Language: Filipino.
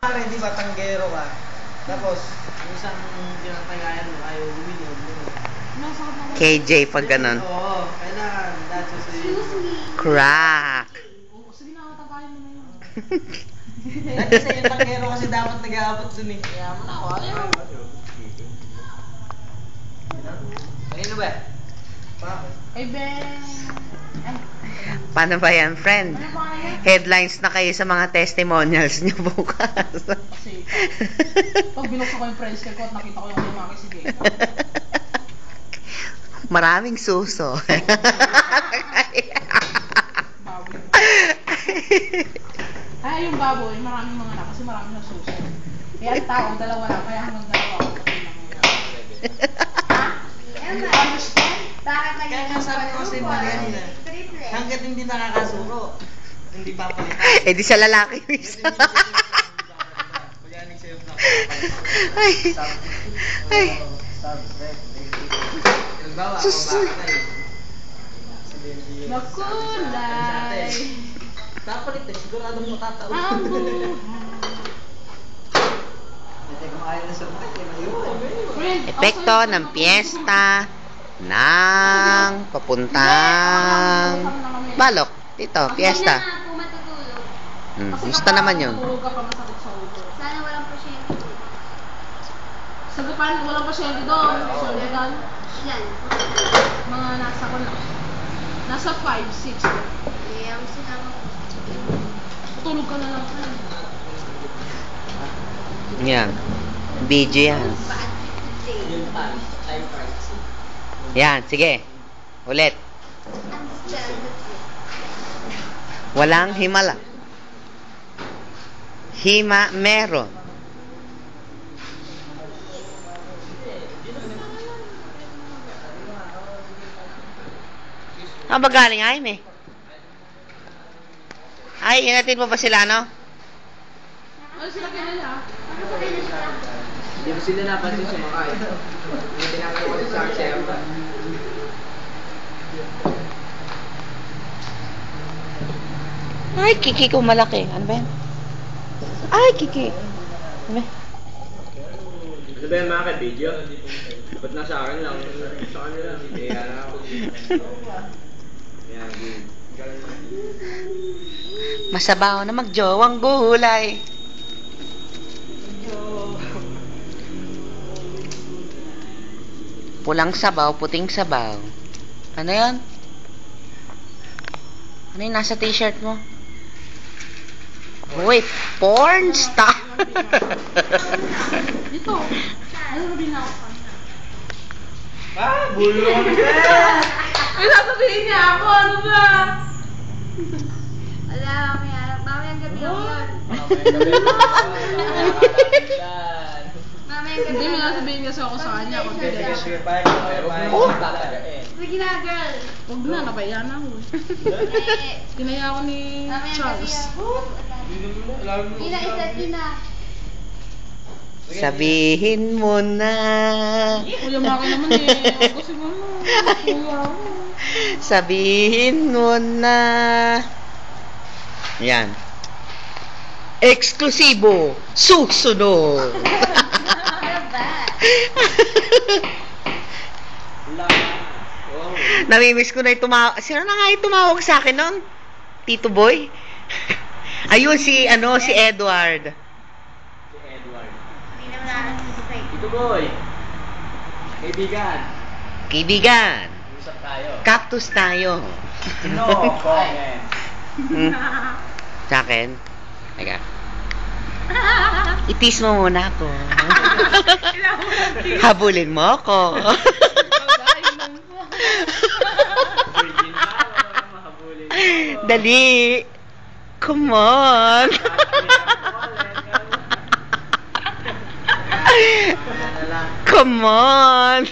Pare, di ba tanggero ka? Tapos, yung isang pinatagayan mo, ayaw gumili. KJ pag ganun. Oo, kailangan. That's just it. Crack. Sige na, tagayin mo na yun. Kasi yung tanggero kasi dapat nag-aabot dun eh. Kaya mo na ako. Kanino ba? Ay, Ben. Paano ba yan, friend? Headlines na kayo sa mga testimonials niyo bukas. Kasi, pag binuksan ko yung price ko at nakita ko yung lumaki si Gay. Maraming suso. Baboy. Ay, yung baboy, maraming mga anak kasi maraming na suso. Kaya ang tao, dalawa lang, kaya hanggang dalawa ako. Understand? Kaya nga sabi ko kasi mali na. Hanggat hindi nakakasuro, hindi papalitan. Eh di sa lalaki yung isa. Magaling sa'yo na. Ay. Ay. Sus. Makulay. Kapalit eh, siguradong matataon. Ang buhay. Epekto ng piyesta ng papuntang Balok. Dito, piyesta. Gusto naman yun. Tulog ka pa masakit sa ulo. Sana walang pasyente. Sagupan, walang pasyente doon. So, legal. Ilan? Mga nasa ko na. Nasa 5, 6. Eh, ang sinama ko. Tulog ka na lang. Yan. Video yan. Bad today. Yung time cards. Yan, sige. Ulit. Understand the truth. Walang himala. Hima meron. Ano ba galing ay me? Ay, inatin mo ba sila, no? Ano sila kilala? Hindi mo sila napansin sumakay. Hindi tinakalo ko sa akin. Ay, Kiki ko malaki. Ano ba yan? Ay, Kiki. Ano ba? Ano ba yan mga video? Ba't nasa akin lang? Sa kanila. Kaya na ako. Yan, good. Masabaw na magjowang gulay. Pulang sabaw, puting sabaw. Ano yan? Ano yung nasa t-shirt mo? Uy, porn star! Dito. Ano na binawa ka? Bulong Ay, sasabihin niya ako. Ano ba? Wala, mamayang gabi ako yun. Mamayang gabi Hindi, may ako. nasabihin kasi ako sa kanya. Kung Sige, hindi. sige, sige. Oh! Sige na, girl. Huwag na, napaya na ako. Eh, Kinaya ako ni mamayang gabi Charles. ako. Ina, isa't ina. Sabihin mo na. Kuya Maki naman eh. Kasi mo kuya mo. Sabihin mo na. Yan. Eksklusibo. Susunod. Ano ba? Namimiss ko na yung tumawag. Sino na nga yung tumawag sa akin nun? Tito Boy? Ayun, si Edward. Si Edward. Hindi naman nakakasasay. Ito boy. Kaibigan. Kaibigan. Usap tayo. Cactus tayo. No comment. Hmm? Sa akin? Teka. Itis mo muna ako. Habulin mo ako. Virgin pa, wala mahabulin. Dali. Come on. Come on.